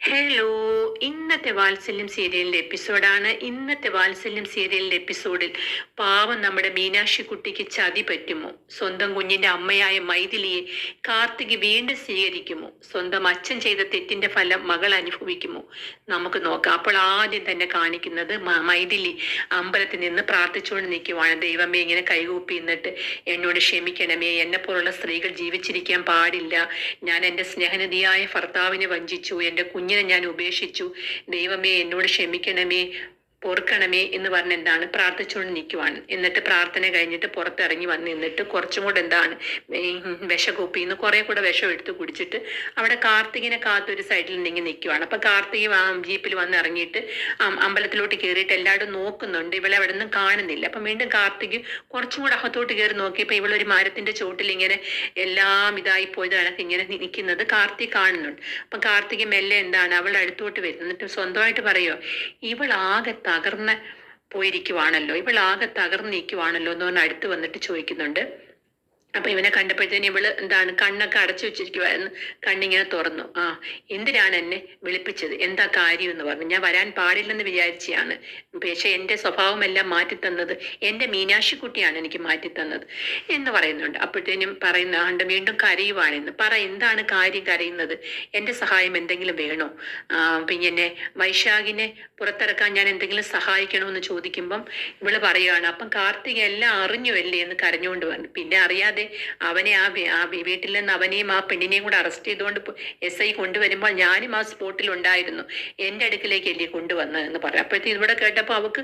Hello, ഇന്നത്തെ വാത്സല്യം സീരിയലിന്റെ എപ്പിസോഡാണ്. ഇന്നത്തെ വാത്സല്യം സീരിയലിന്റെ എപ്പിസോഡിൽ പാവം നമ്മുടെ മീനാക്ഷി കുട്ടിക്ക് ചതി പറ്റുമോ? സ്വന്തം കുഞ്ഞിന്റെ അമ്മയായ മൈഥിലിയെ കാർത്തിക് വീണ്ടും സ്വീകരിക്കുമോ? സ്വന്തം അച്ഛൻ ചെയ്ത തെറ്റിന്റെ ഫലം മകൾ അനുഭവിക്കുമോ? നമുക്ക് നോക്കാം. അപ്പോൾ ആദ്യം തന്നെ കാണിക്കുന്നത് മൈഥിലി അമ്പലത്തിൽ നിന്ന് പ്രാർത്ഥിച്ചുകൊണ്ട് നിൽക്കുവാണ്. ദൈവമേ, ഇങ്ങനെ കൈകൂപ്പി നിന്നിട്ട് എന്നോട് ക്ഷമിക്കണമേ, എന്നെ പോലുള്ള സ്ത്രീകൾ ജീവിച്ചിരിക്കാൻ പാടില്ല. ഞാൻ എൻ്റെ സ്നേഹനിധിയായ ഭർത്താവിനെ വഞ്ചിച്ചു, എൻ്റെ കുഞ്ഞിനെ ഞാൻ ഉപേക്ഷിച്ചു. ദൈവമേ, എന്നോട് ക്ഷമിക്കണമേ, പൊറുക്കണമേ എന്ന് പറഞ്ഞ് എന്താണ് പ്രാർത്ഥിച്ചുകൊണ്ട് നിൽക്കുവാണ്. എന്നിട്ട് പ്രാർത്ഥന കഴിഞ്ഞിട്ട് പുറത്തിറങ്ങി വന്ന് നിന്നിട്ട് കുറച്ചും കൂടെ എന്താണ് വിഷകൂപ്പിന്ന് കുറെ കൂടെ വിഷം എടുത്ത് കുടിച്ചിട്ട് അവിടെ കാർത്തികിനെ കാത്തൊരു സൈഡിൽ നീങ്ങി നിൽക്കുവാണ്. അപ്പൊ കാർത്തിക് ജീപ്പിൽ വന്ന് ഇറങ്ങിയിട്ട് അമ്പലത്തിലോട്ട് കയറിയിട്ട് എല്ലാവരും നോക്കുന്നുണ്ട്. ഇവളെ അവിടെ നിന്നും കാണുന്നില്ല. അപ്പൊ വീണ്ടും കാർത്തിക് കുറച്ചും കൂടെ അകത്തോട്ട് കയറി നോക്കിയപ്പോ ഇവളൊരു മരത്തിന്റെ ചോട്ടിൽ ഇങ്ങനെ എല്ലാം ഇതായി പോയത് കണക്ക് ഇങ്ങനെ നിൽക്കുന്നത് കാർത്തിക് കാണുന്നുണ്ട്. അപ്പൊ കാർത്തിക് മെല്ലെ എന്താണ് അവളുടെ അടുത്തോട്ട് വരുന്നു. എന്നിട്ട് സ്വന്തമായിട്ട് പറയുമോ, ഇവളാകെ തകർന്ന് പോയിരിക്കുവാണല്ലോ, ഇവളാകെ തകർന്നിരിക്കുവാണല്ലോ എന്ന് പറഞ്ഞ് അടുത്ത് വന്നിട്ട് ചോദിക്കുന്നുണ്ട്. അപ്പൊ ഇവനെ കണ്ടപ്പോഴത്തേന് ഇവള് എന്താണ് കണ്ണൊക്കെ അടച്ചു വെച്ചിരിക്കുവായിരുന്നു. കണ്ണിങ്ങനെ തുറന്നു. എന്തിനാണ് എന്നെ വിളിപ്പിച്ചത്, എന്താ കാര്യം എന്ന് പറഞ്ഞു. ഞാൻ വരാൻ പാടില്ലെന്ന് വിചാരിച്ചാണ്, പക്ഷെ എന്റെ സ്വഭാവമെല്ലാം മാറ്റിത്തന്നത് എന്റെ മീനാക്ഷി കുട്ടിയാണ് എനിക്ക് മാറ്റിത്തന്നത് എന്ന് പറയുന്നുണ്ട്. അപ്പോഴത്തേനും പറയുന്ന വീണ്ടും കരയുവാണെന്ന്. പറ, എന്താണ് കാര്യം കരയുന്നത്? എന്റെ സഹായം എന്തെങ്കിലും വേണോ? പിന്നെ വൈശാഖിനെ പുറത്തിറക്കാൻ ഞാൻ എന്തെങ്കിലും സഹായിക്കണോ എന്ന് ചോദിക്കുമ്പം ഇവള് പറയുകയാണ്, അപ്പം കാർത്തിക് എല്ലാം അറിഞ്ഞുവല്ലേ എന്ന് കരഞ്ഞുകൊണ്ട് വന്നു. പിന്നെ അറിയാതെ അവനെ ആ വീട്ടിൽ നിന്ന് അവനെയും ആ പെണ്ണിനെയും കൂടെ അറസ്റ്റ് ചെയ്തുകൊണ്ട് SI കൊണ്ടുവരുമ്പോൾ ഞാനും ആ സ്പോട്ടിൽ ഉണ്ടായിരുന്നു, എന്റെ അടുക്കിലേക്കല്ലേ കൊണ്ടുവന്നതെന്ന് പറയാം. അപ്പോഴത്തേക്ക് ഇവിടെ കേട്ടപ്പോൾ അവക്ക്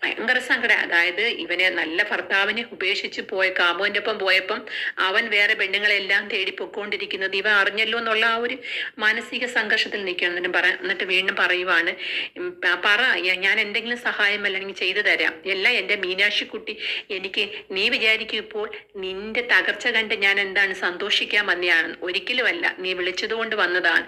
ഭയങ്കര സങ്കടം. അതായത് ഇവനെ നല്ല ഭർത്താവിനെ ഉപേക്ഷിച്ച് പോയ കാമുവിന്റെ ഒപ്പം പോയപ്പം അവൻ വേറെ പെണ്ണുങ്ങളെല്ലാം തേടി പൊക്കോണ്ടിരിക്കുന്നത് ഇവ അറിഞ്ഞല്ലോ എന്നുള്ള ആ ഒരു മാനസിക സംഘർഷത്തിൽ നിൽക്കണം. എന്നിട്ട് വീണ്ടും പറയുവാണ്, പറ, ഞാൻ എന്തെങ്കിലും സഹായം അല്ലെങ്കിൽ ചെയ്തു തരാം. എല്ലാം എന്റെ മീനാക്ഷി കുട്ടി, എനിക്ക് നീ വിചാരിക്കും ഇപ്പോൾ നിന്റെ തകർച്ച കണ്ട് ഞാൻ എന്താണ് സന്തോഷിക്കാൻ വന്നതാണ്? ഒരിക്കലുമല്ല, നീ വിളിച്ചതുകൊണ്ട് വന്നതാണ്.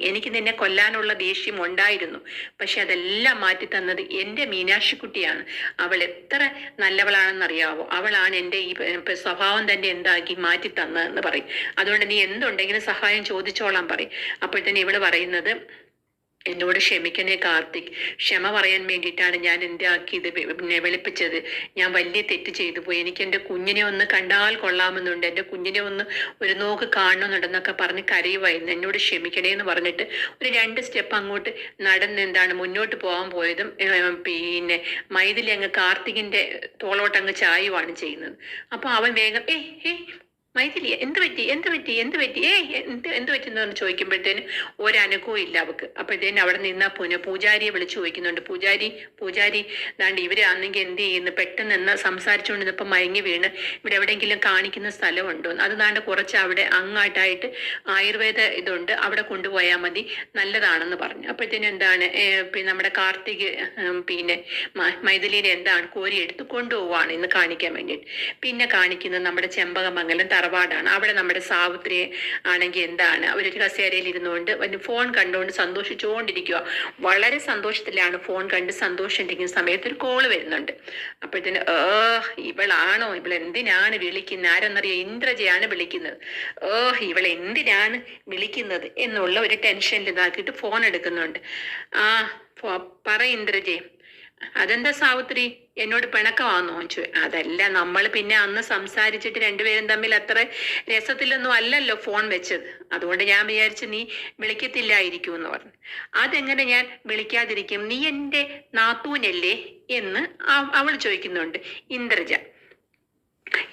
എനിക്ക് നിന്നെ കൊല്ലാനുള്ള ദേഷ്യം ഉണ്ടായിരുന്നു, പക്ഷെ അതെല്ലാം മാറ്റി തന്നത് എന്റെ മീനാക്ഷി കുട്ടിയാണ്. അവൾ എത്ര നല്ലവളാണെന്നറിയാവോ? അവളാണ് എൻ്റെ ഈ സ്വഭാവം തന്നെ എന്താക്കി മാറ്റി തന്നതെന്ന് പറയും. അതുകൊണ്ട് നീ എന്തുണ്ടെങ്കിലും സഹായം ചോദിച്ചോളാൻ പറയും. അപ്പോഴത്തേന് ഇവള് പറയുന്നത്, എന്നോട് ക്ഷമിക്കണേ കാർത്തിക്, ക്ഷമ പറയാൻ വേണ്ടിയിട്ടാണ് ഞാൻ എൻ്റെ ആക്കിയത് വിളിപ്പിച്ചത്. ഞാൻ വലിയ തെറ്റ് ചെയ്തു പോയി. എനിക്ക് എൻ്റെ കുഞ്ഞിനെ ഒന്ന് കണ്ടാൽ കൊള്ളാമെന്നുണ്ട്, എൻ്റെ കുഞ്ഞിനെ ഒന്ന് ഒരു നോക്ക് കാണണമെന്നുണ്ടെന്നൊക്കെ പറഞ്ഞ് കരയുമായിരുന്നു. എന്നോട് ക്ഷമിക്കണേ എന്ന് പറഞ്ഞിട്ട് ഒരു 2 സ്റ്റെപ്പ് അങ്ങോട്ട് നടന്ന് എന്താണ് മുന്നോട്ട് പോകാൻ പോയതും പിന്നെ മൈഥിലി അങ്ങ് കാർത്തികിന്റെ തോളോട്ട് അങ്ങ് ചായുവാണ് ചെയ്യുന്നത്. അപ്പൊ അവൻ വേഗം മൈഥിലി എന്ത് പറ്റി എന്ത് പറ്റി എന്ത് പറ്റിയെന്ന് പറഞ്ഞ് ചോദിക്കുമ്പോഴത്തേന് ഒരനുഭവം ഇല്ല അവക്ക്. അപ്പോഴത്തേന് അവിടെ നിന്ന് പൂജാരിയെ വിളിച്ചു ചോദിക്കുന്നുണ്ട്. പൂജാരി ദാണ്ട് ഇവര് ആണെങ്കിൽ എന്ത് ചെയ്യുന്നു? പെട്ടെന്ന് എന്ന് സംസാരിച്ചുകൊണ്ടിരുന്നപ്പോ മയങ്ങി വീണ് ഇവിടെ എവിടെയെങ്കിലും കാണിക്കുന്ന സ്ഥലമുണ്ടോ? അത് ദാണ്ട് കുറച്ച് അവിടെ അങ്ങാട്ടായിട്ട് ആയുർവേദ ഇതുണ്ട്, അവിടെ കൊണ്ടുപോയാൽ മതി, നല്ലതാണെന്ന് പറഞ്ഞു. അപ്പോഴത്തേനും എന്താണ് നമ്മുടെ കാർത്തിക് പിന്നെ മൈഥിലിനെ എന്താണ് കോരി എടുത്ത് കൊണ്ടുപോവാണ് ഇന്ന് കാണിക്കാൻ വേണ്ടിയിട്ട്. പിന്നെ കാണിക്കുന്നത് നമ്മുടെ ചെമ്പകമംഗലം തറവാടാണ്. അവിടെ നമ്മുടെ സാവിത്രിയെ ആണെങ്കിൽ എന്താണ് അവരൊരു കസേരയിൽ ഇരുന്നുകൊണ്ട് ഫോൺ കണ്ടുകൊണ്ട് സന്തോഷിച്ചുകൊണ്ടിരിക്കുക. വളരെ സന്തോഷത്തിലാണ്. ഫോൺ കണ്ട് സന്തോഷിച്ചിരിക്കുന്ന സമയത്ത് ഒരു കോള് വരുന്നുണ്ട്. അപ്പോഴത്തേന് ഇവളാണോ? എന്തിനാണ് വിളിക്കുന്നത്? ആരെന്നറിയോ? ഇന്ദ്രജയാണ് വിളിക്കുന്നത്. ഇവളെന്തിനാണ് വിളിക്കുന്നത് എന്നുള്ള ഒരു ടെൻഷനിൽ ഇതാക്കിയിട്ട് ഫോൺ എടുക്കുന്നുണ്ട്. പറ ഇന്ദ്രജയെ. അതെന്താ സാവിത്രി, എന്നോട് പിണക്കമാണെന്നോ ചോദിച്ചു. അതല്ല, നമ്മൾ പിന്നെ അന്ന് സംസാരിച്ചിട്ട് രണ്ടുപേരും തമ്മിൽ അത്ര രസത്തിലൊന്നും അല്ലല്ലോ ഫോൺ വെച്ചത്, അതുകൊണ്ട് ഞാൻ വിചാരിച്ചു നീ വിളിക്കത്തില്ലായിരിക്കും എന്ന് പറഞ്ഞു. അതെങ്ങനെ ഞാൻ വിളിക്കാതിരിക്കും? നീ എൻ്റെ നാത്തൂനല്ലേ എന്ന് അവൾ ചോദിക്കുന്നുണ്ട്, ഇന്ദ്രജ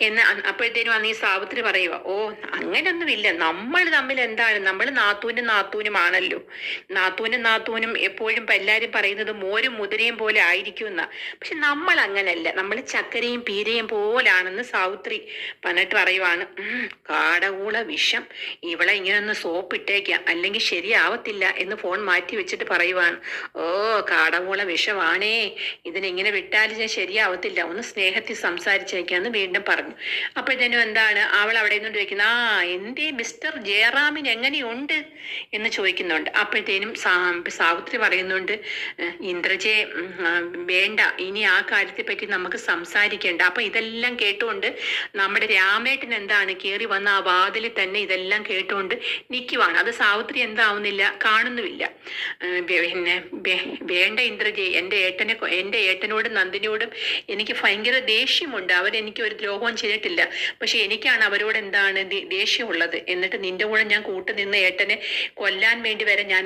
എന്ന്. അപ്പോഴത്തേനും അന്ന് ഈ സാവിത്രി പറയുക, അങ്ങനൊന്നുമില്ല, നമ്മൾ തമ്മിൽ എന്താണ്, നമ്മൾ നാത്തൂനുമാണല്ലോ. നാത്തൂനും എപ്പോഴും എല്ലാരും പറയുന്നത് മോരും മുതിരയും പോലെ ആയിരിക്കും എന്നാ. പക്ഷെ നമ്മൾ അങ്ങനല്ല, നമ്മൾ ചക്കരയും പീരയും പോലാണെന്ന് സാവിത്രി പറഞ്ഞിട്ട് പറയുവാണ്. കാടകൂള വിഷം, ഇവളെ ഇങ്ങനെ ഒന്ന് സോപ്പിട്ടേക്കാം, അല്ലെങ്കിൽ ശരിയാവത്തില്ല എന്ന് ഫോൺ മാറ്റി വെച്ചിട്ട് പറയുവാണ്. കാടകൂള വിഷമാണേ, ഇതിനെങ്ങനെ വിട്ടാലും ഞാൻ ശരിയാവത്തില്ല, ഒന്ന് സ്നേഹത്തിൽ സംസാരിച്ചേക്കാന്ന് വീണ്ടും പറഞ്ഞു. അപ്പോഴത്തേനും എന്താണ് അവൾ അവിടെ നിന്നുകൊണ്ട് ചോദിക്കുന്നത്, എന്തേ മിസ്റ്റർ ജയറാമിന് എങ്ങനെയുണ്ട് എന്ന് ചോദിക്കുന്നുണ്ട്. അപ്പോഴത്തേനും സാവിത്രി പറയുന്നുണ്ട്, ഇന്ദ്രജയെ വേണ്ട, ഇനി ആ കാര്യത്തെ പറ്റി നമുക്ക് സംസാരിക്കേണ്ട. അപ്പൊ ഇതെല്ലാം കേട്ടുകൊണ്ട് നമ്മുടെ രാമേട്ടൻ എന്താണ് കേറി വന്ന ആ വാതിലിൽ തന്നെ ഇതെല്ലാം കേട്ടുകൊണ്ട് നിൽക്കുവാണ്. അത് സാവിത്രി എന്താവുന്നില്ല, കാണുന്നുമില്ല. പിന്നെ വേണ്ട ഇന്ദ്രജയെ, എൻ്റെ ഏട്ടനോടും നന്ദിനിയോടും എനിക്ക് ഭയങ്കര ദേഷ്യമുണ്ട്. അവരെനിക്ക് ഒരു ദ്രോഹവും ചെയ്തിട്ടില്ല. പക്ഷെ എനിക്കാണ് അവരോട് എന്താണ് ദേഷ്യമുള്ളത്. എന്നിട്ട് നിന്റെ കൂടെ ഞാൻ കൂട്ടുനിന്ന് ഏട്ടനെ കൊല്ലാൻ വേണ്ടി വരെ ഞാൻ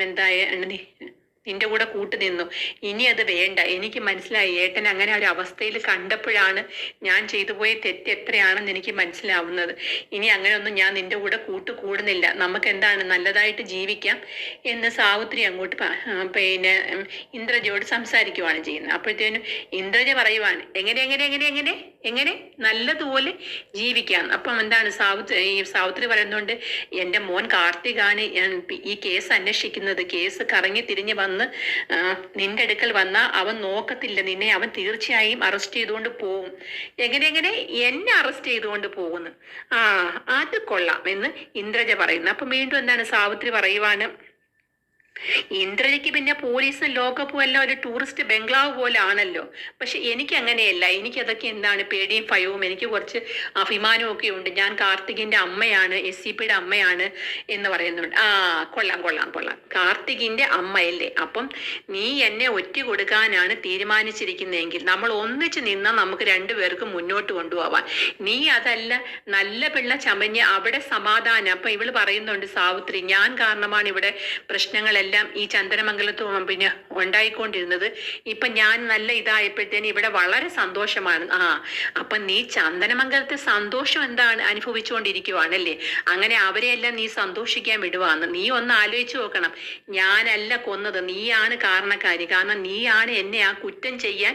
നിന്റെ കൂടെ കൂട്ടുനിന്നു. ഇനി അത് വേണ്ട. എനിക്ക് മനസ്സിലായി, ഏട്ടൻ അങ്ങനെ ഒരു അവസ്ഥയിൽ കണ്ടപ്പോഴാണ് ഞാൻ ചെയ്തു പോയ തെറ്റ് എത്രയാണെന്ന് എനിക്ക് മനസ്സിലാവുന്നത്. ഇനി അങ്ങനെയൊന്നും ഞാൻ നിന്റെ കൂടെ കൂടുന്നില്ല. നമുക്ക് എന്താണ് നല്ലതായിട്ട് ജീവിക്കാം എന്ന് സാവിത്രി അങ്ങോട്ട് പിന്നെ ഇന്ദ്രജയോട് സംസാരിക്കുവാണ് ചെയ്യുന്നത്. അപ്പോഴത്തേനും ഇന്ദ്രജ പറയുവാണ്, എങ്ങനെ എങ്ങനെ എങ്ങനെ എങ്ങനെ എങ്ങനെ നല്ലതുപോലെ ജീവിക്കാം. അപ്പം എന്താണ് സാവിത്രി പറയുന്നുണ്ട്, എൻ്റെ മോൻ കാർത്തികാണ് ഈ കേസ് അന്വേഷിക്കുന്നത്. കേസ് കറങ്ങി തിരിഞ്ഞ് വന്ന് നിന്റെ അടുക്കൽ വന്നാ അവൻ നോക്കത്തില്ല നിന്നെ, അവൻ തീർച്ചയായും അറസ്റ്റ് ചെയ്തുകൊണ്ട് പോവും. എങ്ങനെ എങ്ങനെ എന്നെ അറസ്റ്റ് ചെയ്തുകൊണ്ട് പോകുന്നു? അത് കൊള്ളാം എന്ന് ഇന്ദ്രജ പറയുന്നു. അപ്പൊ വീണ്ടും എന്താണ് സാവിത്രി പറയുവാണ്, ഇന്ദ്രജയ്ക്ക് പിന്നെ പോലീസും ലോകപ്പും എല്ലാം ഒരു ടൂറിസ്റ്റ് ബംഗ്ലാവ് പോലെ ആണല്ലോ. പക്ഷെ എനിക്ക് അങ്ങനെയല്ല. എനിക്കതൊക്കെ എന്താണ് പേടിയും ഭയവും, എനിക്ക് കുറച്ച് അഭിമാനവും ഒക്കെ ഉണ്ട്. ഞാൻ കാർത്തികിന്റെ അമ്മയാണ്, SCPയുടെ അമ്മയാണ് എന്ന് പറയുന്നുണ്ട്. കൊള്ളാം കൊള്ളാം കൊള്ളാം, കാർത്തികിന്റെ അമ്മയല്ലേ? അപ്പം നീ എന്നെ ഒറ്റ കൊടുക്കാനാണ് തീരുമാനിച്ചിരിക്കുന്നതെങ്കിൽ നമ്മൾ ഒന്നിച്ച് നിന്നാൽ നമുക്ക് രണ്ടുപേർക്ക് മുന്നോട്ട് കൊണ്ടുപോവാൻ. നീ അതല്ല, നല്ല പിള്ള ചമഞ്ഞ് അവിടെ സമാധാനം. അപ്പൊ ഇവള് പറയുന്നുണ്ട് സാവിത്രി, ഞാൻ കാരണമാണ് ഇവിടെ പ്രശ്നങ്ങളെല്ലാം ഈ ചന്ദനമംഗലത്ത് പിന്നെ ഉണ്ടായിക്കൊണ്ടിരുന്നത്. ഇപ്പൊ ഞാൻ നല്ല ഇതായപ്പോഴത്തേന് ഇവിടെ വളരെ സന്തോഷമാണ്. അപ്പൊ നീ ചന്ദനമംഗലത്തെ സന്തോഷം എന്താണ് അനുഭവിച്ചുകൊണ്ടിരിക്കുവാണല്ലേ? അങ്ങനെ അവരെയെല്ലാം നീ സന്തോഷിക്കാൻ വിടുവാന്ന്. നീ ഒന്ന് ആലോചിച്ചു നോക്കണം. ഞാനല്ല കൊന്നത്, നീയാണ് കാരണക്കാരി. കാരണം നീയാണ് എന്നെ ആ കുറ്റം ചെയ്യാൻ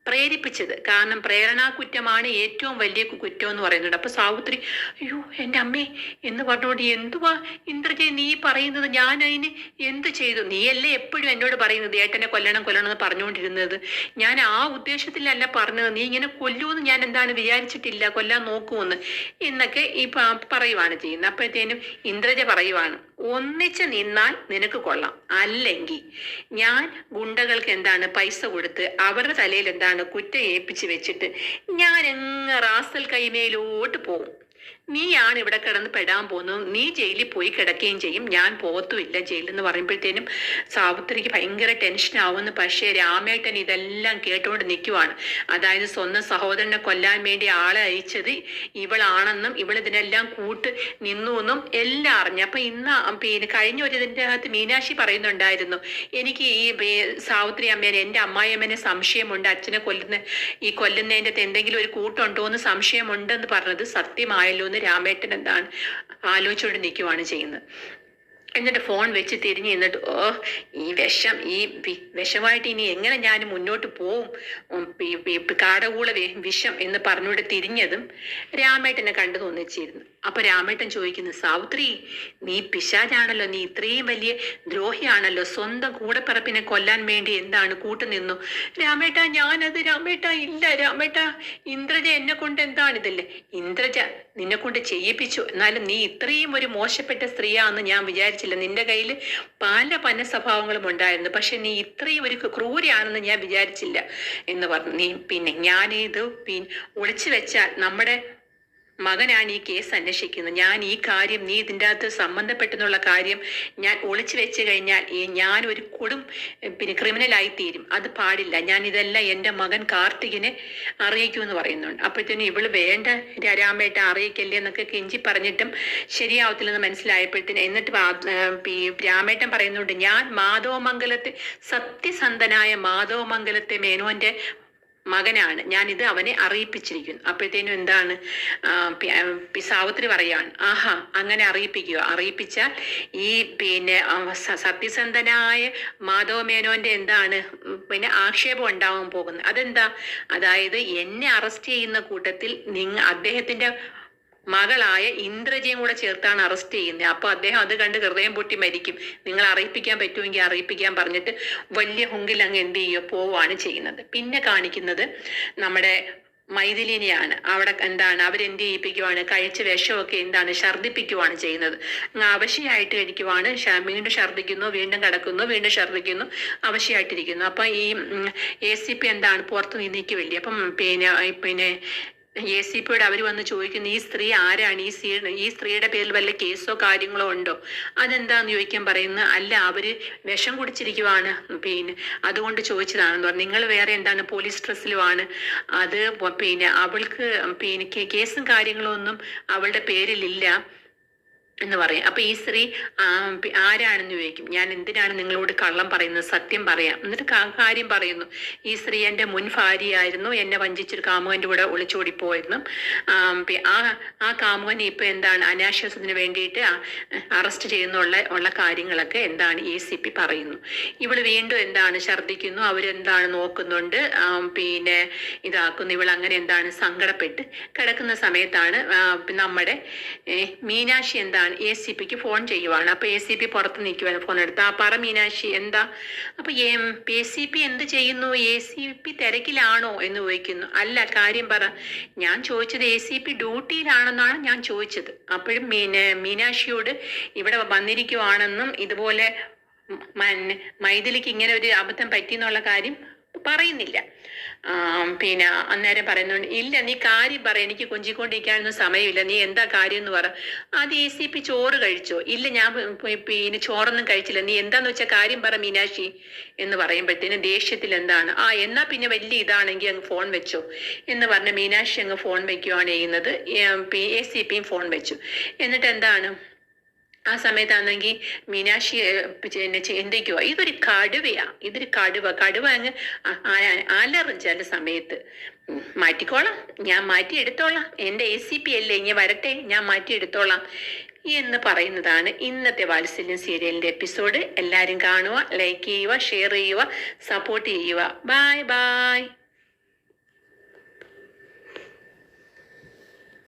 പ്രേരിപ്പിച്ചത്. കാരണം പ്രേരണാ കുറ്റമാണ് ഏറ്റവും വലിയ കുറ്റം എന്ന് പറയുന്നുണ്ട്. അപ്പൊ സാവിത്രി, അയ്യോ എൻ്റെ അമ്മേ എന്ന് പറഞ്ഞുകൊണ്ട്, എന്തുവാ ഇന്ദ്രജയ നീ പറയുന്നത്? ഞാൻ അതിന് എന്ത് ചെയ്തു? നീയല്ലേ എപ്പോഴും എന്നോട് പറയുന്നത് ഏട്ടനെ കൊല്ലണം കൊല്ലണം എന്ന് പറഞ്ഞുകൊണ്ടിരുന്നത്. ഞാൻ ആ ഉദ്ദേശത്തിലല്ല പറഞ്ഞത്. നീ ഇങ്ങനെ കൊല്ലുമെന്ന് ഞാൻ എന്താണ് വിചാരിച്ചിട്ടില്ല, കൊല്ലാൻ നോക്കുമെന്ന് എന്നൊക്കെ ഈ പറയുവാണ് ചെയ്യുന്നത്. അപ്പോഴത്തേനും ഇന്ദ്രജ പറയുവാണ്, ഒന്നിച്ച് നിന്നാൽ നിനക്ക് കൊള്ളാം, അല്ലെങ്കിൽ ഞാൻ ഗുണ്ടകൾക്ക് എന്താണ് പൈസ കൊടുത്ത് അവരുടെ തലയിൽ എന്താണ് കുറ്റം ഏൽപ്പിച്ച് വെച്ചിട്ട് ഞാൻ റാസൽ കൈമേലോട്ട് പോകും. നീയാണ് ഇവിടെ കിടന്ന് പെടാൻ പോകുന്നത്. നീ ജയിലിൽ പോയി കിടക്കുകയും ചെയ്യും, ഞാൻ പോകത്തുമില്ല ജയിലിൽ എന്ന് പറയുമ്പോഴത്തേനും സാവിത്രിക്ക് ഭയങ്കര ടെൻഷൻ ആവുന്നു. പക്ഷേ രാമേട്ടൻ ഇതെല്ലാം കേട്ടുകൊണ്ട് നിൽക്കുവാണ്. അതായത് സ്വന്തം സഹോദരനെ കൊല്ലാൻ വേണ്ടി ആളെ അയച്ചത് ഇവളാണെന്നും ഇവളിതിനെല്ലാം കൂട്ട് നിന്നു എന്നും എല്ലാം അറിഞ്ഞു. അപ്പൊ ഇന്ന് പിന്നെ കഴിഞ്ഞ ഒരു ഇതിൻ്റെ അകത്ത് മീനാക്ഷി പറയുന്നുണ്ടായിരുന്നു, എനിക്ക് ഈ സാവിത്രി അമ്മേനെ, എൻ്റെ അമ്മായിയമ്മനെ സംശയമുണ്ട്, അച്ഛനെ കൊല്ലുന്നതിൻ്റെ എന്തെങ്കിലും ഒരു കൂട്ടുണ്ടോ എന്ന് സംശയമുണ്ടെന്ന് പറഞ്ഞത് സത്യമായല്ലോ എന്ന് രാമേട്ടൻ എന്താണ് ആലോചിച്ചുകൊണ്ട് നിൽക്കുവാണ് ചെയ്യുന്നത്. എന്നിട്ട് ഫോൺ വെച്ച് തിരിഞ്ഞ് നിന്നിട്ട്, ഈ വിഷമായിട്ട് ഇനി എങ്ങനെ ഞാൻ മുന്നോട്ട് പോവും, കാടകൂള വിഷം എന്ന് പറഞ്ഞുകൊണ്ട് തിരിഞ്ഞതും രാമേട്ടനെ കണ്ടു തോന്നിച്ചിരുന്നു. അപ്പൊ രാമേട്ടൻ ചോദിക്കുന്നു, സാവിത്രി നീ പിശാചാണല്ലോ, നീ ഇത്രയും വലിയ ദ്രോഹിയാണല്ലോ, സ്വന്തം കൂടെപ്പിറപ്പിനെ കൊല്ലാൻ വേണ്ടി എന്താണ് കൂട്ടുനിന്നു? രാമേട്ട ഇല്ല രാമേട്ട, ഇന്ദ്രജ എന്നെ കൊണ്ട് എന്താണിതല്ലേ? ഇന്ദ്രജ നിന്നെ കൊണ്ട് ചെയ്യിപ്പിച്ചു, എന്നാലും നീ ഇത്രയും ഒരു മോശപ്പെട്ട സ്ത്രീയാണെന്ന് ഞാൻ വിചാരിച്ചില്ല. നിന്റെ കയ്യിൽ പല സ്വഭാവങ്ങളും ഉണ്ടായിരുന്നു, പക്ഷെ നീ ഇത്രയും ഒരു ക്രൂരയാണെന്ന് ഞാൻ വിചാരിച്ചില്ല എന്ന് പറഞ്ഞു. നീ പിന്നെ ഞാനിത് ഒളിച്ചു വെച്ചാൽ നമ്മുടെ മകനാണ് ഈ കേസ് അന്വേഷിക്കുന്നത്. ഞാൻ ഈ കാര്യം, നീ ഇതിൻ്റെ അകത്ത് സംബന്ധപ്പെട്ടെന്നുള്ള കാര്യം ഞാൻ ഒളിച്ചു വെച്ച് കഴിഞ്ഞാൽ ഞാൻ ഒരു ക്രിമിനലായി തീരും. അത് പാടില്ല. ഞാൻ ഇതെല്ലാം എൻ്റെ മകൻ കാർത്തികിനെ അറിയിക്കുമെന്ന് പറയുന്നുണ്ട്. അപ്പോഴത്തേനും ഇവള് വേണ്ട രാമേട്ട അറിയിക്കല്ലേ എന്നൊക്കെ കെഞ്ചി പറഞ്ഞിട്ടും ശരിയാവത്തില്ലെന്ന് മനസ്സിലായപ്പോഴത്തേനും എന്നിട്ട് രാമേട്ടൻ പറയുന്നുണ്ട്, ഞാൻ സത്യസന്ധനായ മാധവമംഗലത്തെ മേനോന്റെ മകനാണ്, ഞാനിത് അവനെ അറിയിപ്പിച്ചിരിക്കുന്നു. അപ്പോഴത്തേനും എന്താണ് സാവിത്രി പറയാണ്, അങ്ങനെ അറിയിപ്പിച്ചാൽ ഈ സത്യസന്ധനായ മാധവമേനോന്റെ എന്താണ് ആക്ഷേപം ഉണ്ടാവാൻ പോകുന്നത്. അതെന്താ? അതായത് എന്നെ അറസ്റ്റ് ചെയ്യുന്ന കൂട്ടത്തിൽ അദ്ദേഹത്തിന്റെ മകളായ ഇന്ദ്രജയും കൂടെ ചേർത്താണ് അറസ്റ്റ് ചെയ്യുന്നത്. അപ്പൊ അദ്ദേഹം അത് കണ്ട് ഹൃദയം പൊട്ടി മരിക്കും. നിങ്ങൾ അറിയിപ്പിക്കാൻ പറ്റുമെങ്കിൽ അറിയിപ്പിക്കാൻ പറഞ്ഞിട്ട് വലിയ ഹുങ്കിൽ അങ്ങ് എന്ത് ചെയ്യുക പോവാണ് ചെയ്യുന്നത്. പിന്നെ കാണിക്കുന്നത് നമ്മുടെ മൈഥിലിനെയാണ്. അവിടെ എന്താണ് അവരെന്ത് ചെയ്യിപ്പിക്കുവാണ്, കഴിച്ച വിഷമൊക്കെ എന്താണ് ഛർദ്ദിപ്പിക്കുവാണ് ചെയ്യുന്നത്. അവശയായിട്ട് കഴിക്കുവാണ്, വീണ്ടും ഛർദ്ദിക്കുന്നു, വീണ്ടും കിടക്കുന്നു, വീണ്ടും ഛർദ്ദിക്കുന്നു, അവശയായിട്ടിരിക്കുന്നു. അപ്പൊ ഈ ACP എന്താണ് പുറത്ത് നിന്നിക്കുമില്ലേ. അപ്പം പിന്നെ ACPയോട് അവർ വന്ന് ചോദിക്കുന്നു, ഈ സ്ത്രീ ആരാണ്, ഈ സ്ത്രീയുടെ പേരിൽ വല്ല കേസോ കാര്യങ്ങളോ ഉണ്ടോ, അതെന്താന്ന് ചോദിക്കാൻ പറയുന്ന, അല്ല അവര് വിഷം കുടിച്ചിരിക്കുവാണ്, പിന്നെ അതുകൊണ്ട് ചോദിച്ചതാണെന്ന് പറഞ്ഞു. നിങ്ങൾ വേറെ എന്താണ് പോലീസ് ഡ്രസ്സിലുമാണ്, അത് പിന്നെ അവൾക്ക് പിന്നെ കേസും കാര്യങ്ങളും ഒന്നും അവളുടെ പേരിലില്ല എന്ന് പറയും. അപ്പൊ ഈ സ്ത്രീ ആരാണെന്ന് ചോദിക്കും. ഞാൻ എന്തിനാണ് നിങ്ങളോട് കള്ളം പറയുന്നത്, സത്യം പറയാം. എന്നിട്ട് കാര്യം പറയുന്നു. ഈ സ്ത്രീ എൻ്റെ മുൻ ഭാര്യയായിരുന്നു, എന്നെ വഞ്ചിച്ചൊരു കാമുകന്റെ കൂടെ ഒളിച്ചോടിപ്പോയിരുന്നു. ആ കാമുകൻ ഇപ്പൊ എന്താണ് അനാശ്വാസത്തിന് വേണ്ടിയിട്ട് അറസ്റ്റ് ചെയ്യുന്നുള്ള കാര്യങ്ങളൊക്കെ എന്താണ് ACP പറയുന്നു. ഇവള് വീണ്ടും എന്താണ് ഛർദ്ദിക്കുന്നു, അവരെന്താണ് നോക്കുന്നുണ്ട്, പിന്നെ ഇതാക്കുന്നു. ഇവൾ അങ്ങനെ എന്താണ് സങ്കടപ്പെട്ട് കിടക്കുന്ന സമയത്താണ് നമ്മുടെ മീനാക്ഷി എന്താണ് ACPക്ക് ഫോൺ ചെയ്യുവാണ്. അപ്പൊ ACP പുറത്ത് നിൽക്കുവാണ്, ഫോൺ എടുത്ത്. പറ മീനാക്ഷി എന്താ. അപ്പൊ ACP എന്ത് ചെയ്യുന്നു, ACP തിരക്കിലാണോ എന്ന് ചോദിക്കുന്നു. അല്ല, കാര്യം പറ. ഞാൻ ചോദിച്ചത് ACP ഡ്യൂട്ടിയിലാണെന്നാണ് ഞാൻ ചോദിച്ചത്. അപ്പോഴും മീനാക്ഷിയോട് ഇവിടെ വന്നിരിക്കുവാണെന്നും ഇതുപോലെ മൈഥിലിക്ക് ഇങ്ങനെ ഒരു അബദ്ധം പറ്റിയെന്നുള്ള കാര്യം പറയുന്നില്ല. പിന്നെ അന്നേരം പറയുന്നുണ്ട്, ഇല്ല നീ കാര്യം പറ, എനിക്ക് കൊഞ്ചിക്കൊണ്ടിരിക്കാനൊന്നും സമയമില്ല, നീ എന്താ കാര്യം എന്ന് പറ. അത് ACP ചോറ് കഴിച്ചോ? ഇല്ല, ഞാൻ പിന്നെ ചോറൊന്നും കഴിച്ചില്ല, നീ എന്താന്ന് വെച്ചാൽ കാര്യം പറ മീനാക്ഷി എന്ന് പറയുമ്പോഴത്തേന് ദേഷ്യത്തിൽ എന്താണ്, എന്നാ പിന്നെ വലിയ ഇതാണെങ്കിൽ അങ്ങ് ഫോൺ വെച്ചോ എന്ന് പറഞ്ഞ് മീനാക്ഷി അങ്ങ് ഫോൺ വെക്കുകയാണ് ചെയ്യുന്നത്. ACPയും ഫോൺ വെച്ചു. എന്നിട്ട് എന്താണ് ആ സമയത്താണെങ്കിൽ മീനാക്ഷി പിന്നെ ചിന്തിക്കുക, ഇതൊരു കടുവയാ, ഇതൊരു കടുവ അങ്ങ് അലറും ചില സമയത്ത്. മാറ്റിക്കോളാം, ഞാൻ മാറ്റിയെടുത്തോളാം, എൻ്റെ ACP അല്ലേ, ഇങ്ങനെ വരട്ടെ, ഞാൻ മാറ്റിയെടുത്തോളാം എന്ന് പറയുന്നതാണ് ഇന്നത്തെ വാത്സല്യം സീരിയലിന്റെ എപ്പിസോഡ്. എല്ലാവരും കാണുക, ലൈക്ക് ചെയ്യുക, ഷെയർ ചെയ്യുക, സപ്പോർട്ട് ചെയ്യുക. Bye bye.